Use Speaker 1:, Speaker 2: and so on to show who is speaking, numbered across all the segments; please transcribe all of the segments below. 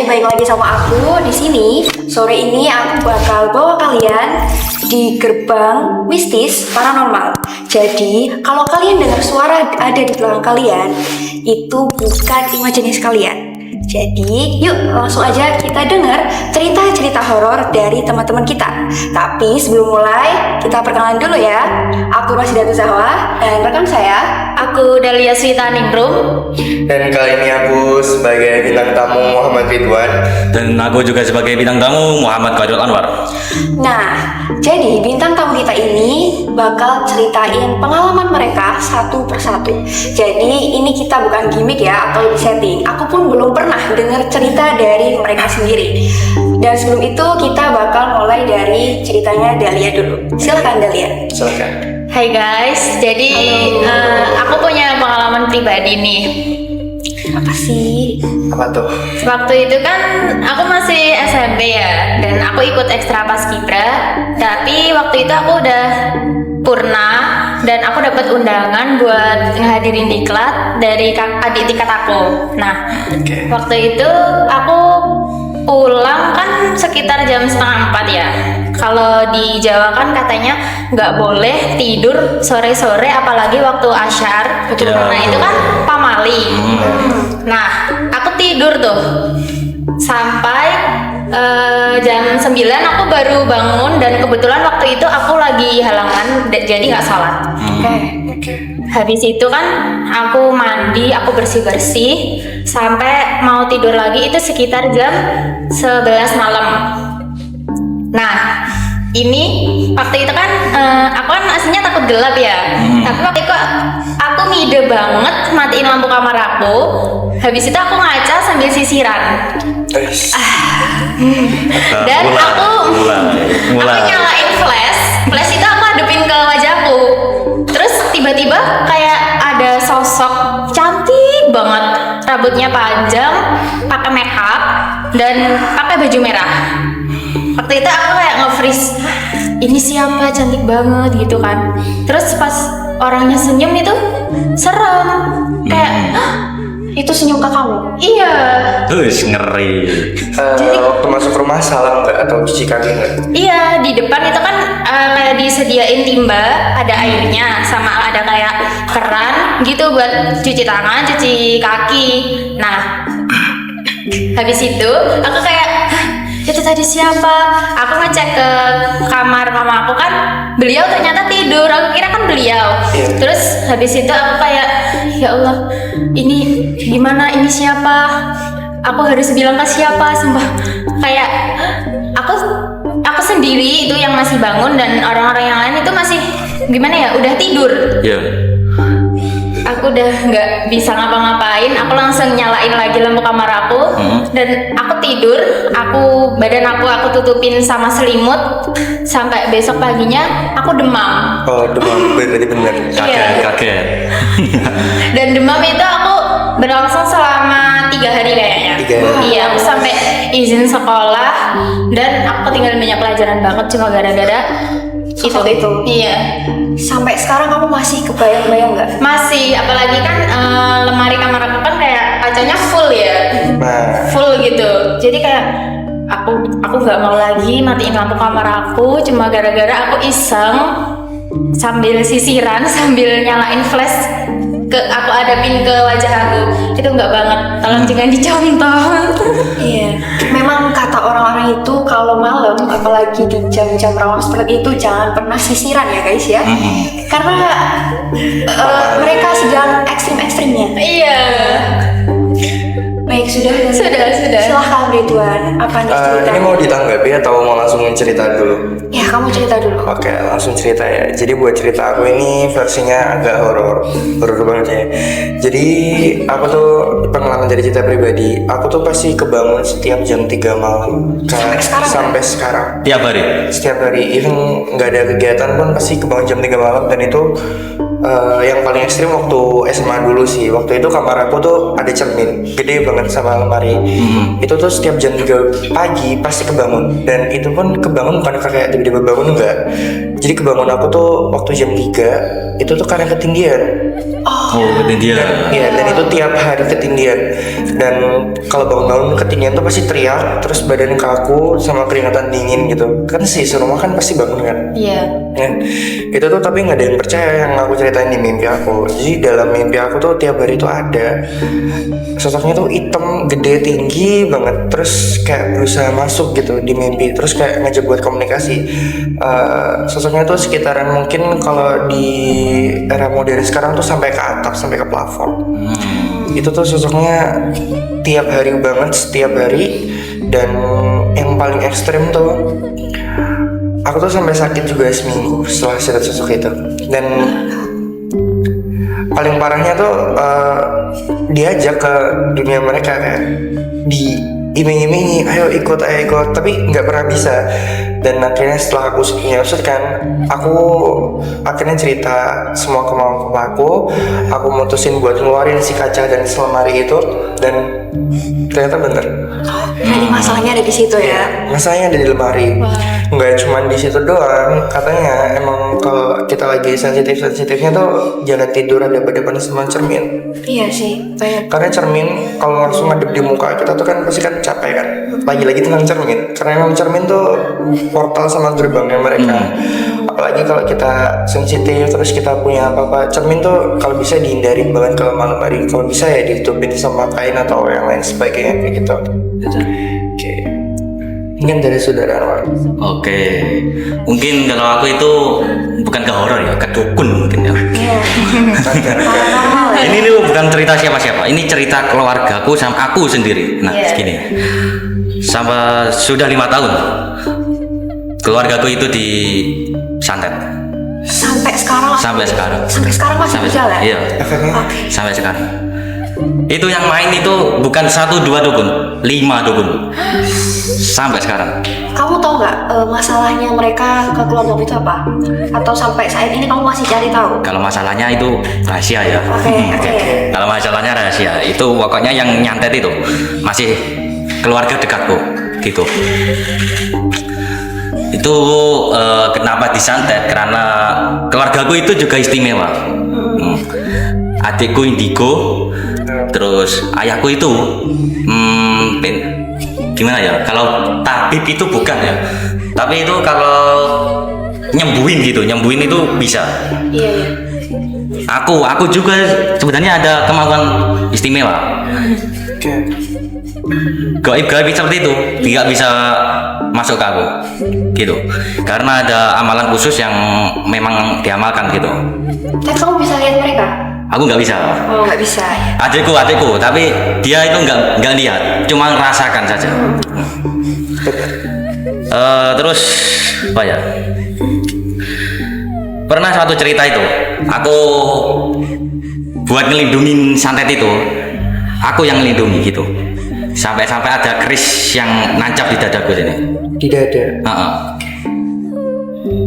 Speaker 1: baik lagi sama aku di sini. Sore ini aku bakal bawa kalian di gerbang mistis paranormal. Jadi, kalau kalian dengar suara ada di belakang kalian, itu bukan imajinasi kalian. Jadi, yuk langsung aja kita dengar cerita-cerita horor dari teman-teman kita. Tapi sebelum mulai, kita perkenalan dulu ya. Aku masih Datu Zahwa dan rekan saya,
Speaker 2: Aku Dahlia Swita Ningrum.
Speaker 3: Dan kali ini aku sebagai bintang tamu Muhammad Ridwan.
Speaker 4: Dan aku juga sebagai bintang tamu Muhammad Khairul Anwar.
Speaker 1: Nah, jadi bintang tamu kita ini bakal ceritain pengalaman mereka satu persatu. Jadi ini kita bukan gimmick ya atau setting. Aku pun belum pernah dengar cerita dari mereka sendiri. Dan sebelum itu kita bakal mulai dari ceritanya Dahlia dulu. Silahkan Dahlia.
Speaker 3: Silakan.
Speaker 2: Hai guys, jadi aku punya pengalaman pribadi nih.
Speaker 1: Apa sih?
Speaker 3: Apa tuh?
Speaker 2: Waktu itu kan aku masih SMP ya, dan aku ikut ekstra paskibra. Tapi waktu itu aku udah purna dan aku dapat undangan buat ngehadirin diklat dari adik tingkat aku. Nah, waktu itu aku pulang kan sekitar jam 3:30 ya. Kalau di Jawa kan katanya nggak boleh tidur sore-sore, apalagi waktu asyar. Karena itu kan pamali. Nah, aku tidur tuh sampai jam 9 aku baru bangun, dan kebetulan waktu itu aku lagi halangan jadi nggak sholat. Habis itu kan aku mandi, aku bersih-bersih sampai mau tidur lagi itu sekitar jam 11 malam. Nah, ini waktu itu kan aku kan aslinya takut gelap ya. Tapi waktu itu aku ngide banget matiin lampu kamar aku. Habis itu aku ngaca sambil sisiran. Dan aku nyalain flash. Flash itu aku hadepin ke wajahku. Terus tiba-tiba kayak ada sosok cantik banget, rambutnya panjang, pakai make up dan pakai baju merah. Waktu itu aku kayak nge-freeze, ini siapa, cantik banget gitu kan. Terus pas orangnya senyum itu serem, kayak
Speaker 1: Itu senyum ke kamu?
Speaker 2: iya.
Speaker 4: Ngeri.
Speaker 3: Waktu masuk rumah salam nggak atau cuci kaki nggak?
Speaker 2: Iya, di depan itu kan kayak disediain timba, ada airnya, sama ada kayak keran gitu buat cuci tangan, cuci kaki. Nah, habis itu aku kayak, itu tadi siapa? Aku ngecek ke kamar mama aku kan, beliau ternyata tidur. Aku kira kan beliau. Terus habis itu aku kayak, ya Allah, ini gimana? Ini siapa? Aku harus bilang ke siapa? Sumpah, kayak aku sendiri itu yang masih bangun, dan orang-orang yang lain itu masih gimana ya? Udah tidur.
Speaker 4: Ya.
Speaker 2: Aku udah nggak bisa ngapa-ngapain. Aku langsung nyalain lagi lampu kamar aku, dan aku tidur. Badan aku tutupin sama selimut sampai besok paginya aku demam.
Speaker 3: Oh, demam berarti benar.
Speaker 4: Kaget.
Speaker 2: Dan demam itu aku berlangsung selama 3 hari kayaknya.
Speaker 3: 3 hari.
Speaker 2: Iya, aku sampai izin sekolah, dan aku tinggal banyak pelajaran banget cuma gara-gara itu. Iya.
Speaker 1: Sampai sekarang kamu masih kebayang-bayang nggak?
Speaker 2: Masih, apalagi kan lemari kamar aku kan kayak kacanya full ya.
Speaker 3: Nah,
Speaker 2: Full gitu. Jadi kayak aku nggak mau lagi matiin lampu kamar aku cuma gara-gara aku iseng sambil sisiran sambil nyalain flash aku hadapin ke wajah aku. Itu nggak banget. Tolong jangan dicontoh.
Speaker 1: Iya, memang kata orang-orang itu kalau malam, apalagi di jam-jam rawan seperti itu, jangan pernah sisiran ya guys ya. Karena mereka sedang ekstrim-ekstrimnya.
Speaker 2: Iya.
Speaker 1: Baik, sudah.
Speaker 2: Sudah.
Speaker 1: Silahkan Ridwan, apa nih cerita?
Speaker 3: ini mau ditanggapi atau mau langsung cerita dulu?
Speaker 1: Ya, kamu cerita dulu.
Speaker 3: Oke, langsung cerita ya. Jadi buat cerita aku ini versinya agak horor banget ya. Jadi aku tuh pengalaman dari cerita pribadi. Aku tuh pasti kebangun setiap jam 3 malam. Sampai sekarang.
Speaker 4: Tiap hari.
Speaker 3: Setiap hari, even nggak ada kegiatan pun pasti kebangun jam 3 malam, dan itu yang paling ekstrim waktu SMA dulu sih. Waktu itu kamar aku tuh ada cermin gede banget sama lemari. Itu tuh setiap jam 3 pagi pasti kebangun. Dan itu pun kebangun bukan kayak tiba-tiba bangun, enggak. Jadi kebangun aku tuh waktu jam 3 itu tuh karena ketindihan.
Speaker 4: Oh, ketindihan.
Speaker 3: Iya, dan itu tiap hari ketindihan. Dan kalau bangun-bangun ketindihan tuh pasti teriak, terus badan kaku sama keringatan dingin gitu. Kan sih serumah kan pasti bangun kan.
Speaker 2: Iya.
Speaker 3: Ya, itu tuh tapi nggak ada yang percaya yang aku ceritain di mimpi aku. Jadi dalam mimpi aku tuh tiap hari tuh ada sosoknya tuh hitam, gede, tinggi banget. Terus kayak berusaha masuk gitu di mimpi. Terus kayak ngajak buat komunikasi. Sosoknya tuh sekitaran mungkin kalau di era modern sekarang tuh sampai ke atap, sampai ke plafon. Itu tuh sosoknya tiap hari banget, setiap hari. Dan yang paling ekstrem tuh aku tuh sampai sakit juga seminggu setelah lihat sosok itu. Dan paling parahnya tuh diajak ke dunia mereka kayak diiming-imingi, ayo ikut, tapi nggak pernah bisa. Dan akhirnya setelah aku usut kan, aku akhirnya cerita semua kemauan aku mutusin buat ngeluarin si kaca dan selemari itu, dan ternyata bener.
Speaker 1: Jadi masalahnya ada di situ ya.
Speaker 3: Masalahnya ada di lemari. Nggak cuma di situ doang. Katanya emang kalau kita lagi sensitifnya tuh jangan tidur ada depan sama cermin.
Speaker 1: Iya sih, banyak.
Speaker 3: Karena cermin kalau langsung ngadep di muka kita tuh kan pasti kan capek kan. Lagi-lagi tentang cermin. Karena emang cermin tuh portal sama gerbangnya mereka. Apalagi kalau kita sensitif terus kita punya apa-apa, cermin tuh kalau bisa dihindari banget kalau malam hari. Kalau bisa ya ditutupin sama kain atau yang lain sebagainya kayak gitu. Oke. Mungkin dari saudara Anwar.
Speaker 4: Oke. Mungkin kalau aku itu bukan ke horor ya, ke dukun mungkin ya.
Speaker 1: Iya. Paranormal ya.
Speaker 4: Ini tuh bukan cerita siapa-siapa. Ini cerita keluargaku sama aku sendiri. Nah, segini. Sampai sudah 5 tahun. Keluargaku itu disantet.
Speaker 1: Sampai sekarang.
Speaker 4: Sampai sekarang.
Speaker 1: Sampai sekarang masih berjalan.
Speaker 4: Iya. Sampai sekarang. Itu yang main itu bukan 1-2 dukun, 5 dukun. Sampai sekarang.
Speaker 1: Kamu tahu nggak masalahnya mereka ke keluarga itu apa? Atau sampai saat ini kamu masih cari tahu?
Speaker 4: Kalau masalahnya itu rahasia ya.
Speaker 1: Oke.
Speaker 4: Kalau masalahnya rahasia, itu pokoknya yang nyantet itu masih keluarga dekatku, gitu. Itu kenapa disantet? Karena keluargaku itu juga istimewa. Adikku indigo, terus ayahku itu gimana ya? Kalau tabib itu bukan ya, tapi itu kalau nyembuhin gitu, nyembuhin itu bisa.
Speaker 1: Iya.
Speaker 4: Aku juga sebenarnya ada kemampuan istimewa. Gaib-gaib seperti itu tidak bisa masuk ke aku, gitu. Karena ada amalan khusus yang memang diamalkan gitu.
Speaker 1: Tapi kamu bisa lihat mereka?
Speaker 4: Aku nggak bisa.
Speaker 1: Oh, nggak bisa.
Speaker 4: Adikku, tapi dia itu nggak lihat, cuma rasakan saja. Terus apa ya? Pernah suatu cerita itu, aku buat ngelindungin santet itu, aku yang ngelindungi gitu. Sampai-sampai ada keris yang nancap di dadaku sini.
Speaker 3: Di dada.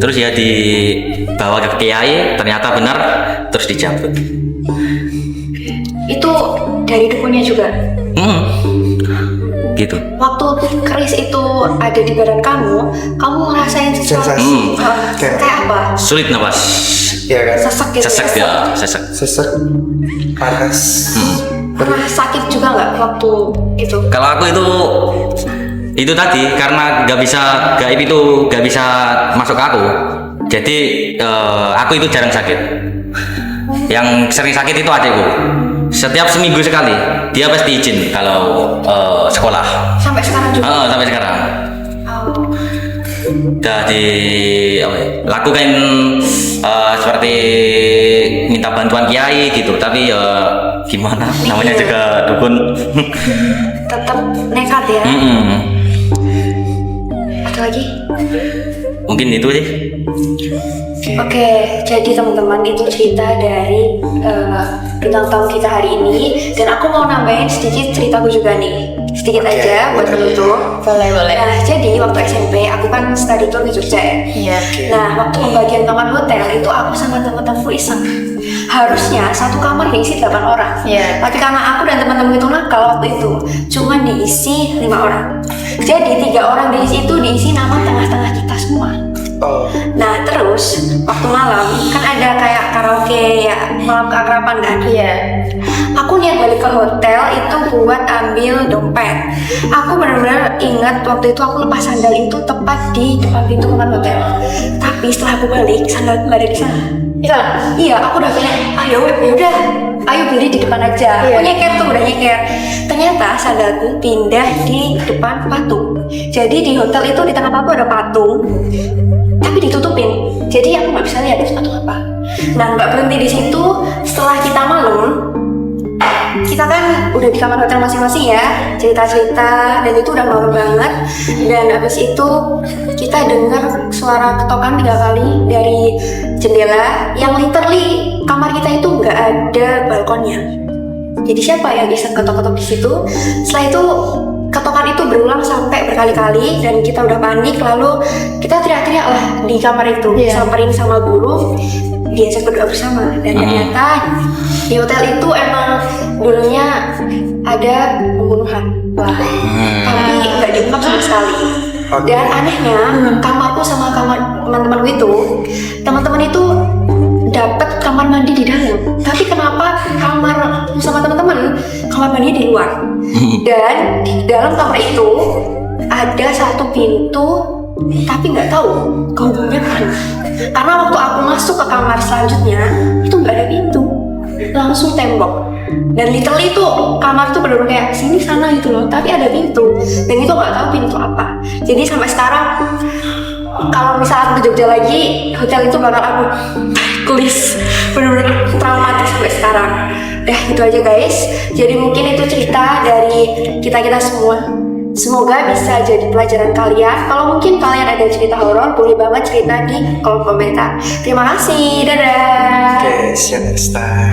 Speaker 4: Terus ya dibawa ke kiai, ternyata benar, terus dicabut.
Speaker 1: Itu dari dukunnya juga?
Speaker 4: Gitu.
Speaker 1: Waktu keris itu ada di badan kamu ngerasain sesuatu?
Speaker 3: Sensasi.
Speaker 1: Kayak apa?
Speaker 4: Sulit nafas.
Speaker 3: Ya kan?
Speaker 1: Sesek gitu?
Speaker 4: Sesek ya, sesek.
Speaker 3: Sesek. Panas.
Speaker 1: Pernah sakit juga nggak waktu itu?
Speaker 4: Kalau aku itu tadi karena gaib itu nggak bisa masuk ke aku, jadi aku itu jarang sakit. Yang sering sakit itu adikku. Setiap seminggu sekali dia pasti izin kalau sekolah.
Speaker 1: Sampai sekarang juga?
Speaker 4: Sampai sekarang. Udah lakukan seperti minta bantuan kiai gitu, tapi gimana namanya juga dukun.
Speaker 1: Tetap nekat ya? Ada lagi?
Speaker 4: Mungkin itu sih.
Speaker 1: Oke, jadi teman-teman itu cerita dari bintang tamu kita hari ini, dan aku mau nambahin sedikit ceritaku juga nih, sedikit aja buat penutup.
Speaker 2: Boleh.
Speaker 1: Nah, jadi waktu SMP aku kan study tour di Jogja ya.
Speaker 2: Iya.
Speaker 1: Nah, waktu pembagian kamar hotel itu aku sama teman-temanku iseng. harusnya satu kamar diisi 8 orang.
Speaker 2: Iya.
Speaker 1: Tapi karena aku dan teman-teman itu nakal waktu itu, cuma diisi 5 orang. Jadi 3 orang diisi nama tengah-tengah kita semua.
Speaker 3: Oh.
Speaker 1: Nah terus waktu malam kan ada kayak karaoke ya, malam keakraban kan.
Speaker 2: Iya.
Speaker 1: Aku niat balik ke hotel itu buat ambil dompet. Aku benar-benar ingat waktu itu aku lepas sandal itu tepat di depan pintu kamar hotel. Tapi setelah aku balik, sandal nggak ada di sana. Iya, aku udah kayak, yaudah, ayo beli di depan aja.
Speaker 2: Iya.
Speaker 1: Aku nyeker tuh, udah nyeker. Ternyata sandalku pindah di depan patung. Jadi di hotel itu di tengah patung ada patung, tapi ditutupin. Jadi aku nggak bisa lihat itu patung apa. Nah, nggak berhenti di situ. Setelah kita malam, kita kan udah di kamar hotel masing-masing ya, cerita-cerita, dan itu udah malam banget. Dan habis itu kita dengar suara ketokan 3 kali dari jendela yang literally kamar kita itu nggak ada balkonnya. Jadi siapa yang bisa ketok-ketok di situ? Setelah itu ketokan itu berulang sampai berkali-kali dan kita udah panik. Lalu kita teriak-teriak lah di kamar itu, samperin sama guru, diajak berdoa bersama. Dan ternyata di hotel itu emang dulunya ada pembunuhan. Wah, tapi nggak diungkap sama sekali. Dan anehnya kamarku sama kamar teman-temanku itu, teman-teman itu dapat kamar mandi di dalam. Tapi kenapa kamar sama teman-teman kamar mandinya di luar? Dan di dalam kamar itu ada satu pintu, tapi nggak tahu kehubungannya kemana. Karena waktu aku masuk ke kamar selanjutnya itu nggak ada pintu, langsung tembok. Dan literally itu kamar tuh bener-bener kayak sini sana gitu loh, tapi ada pintu dan itu nggak tahu pintu apa. Jadi sampai sekarang kalau misal aku ke Jogja lagi, hotel itu bakal aku tulis, bener-bener traumatis sampai sekarang. Itu aja guys. Jadi mungkin itu cerita dari kita semua. Semoga bisa jadi pelajaran kalian. Kalau mungkin kalian ada cerita horor, boleh banget cerita di kolom komentar. Terima kasih, dadah.
Speaker 3: Okay, see you next time.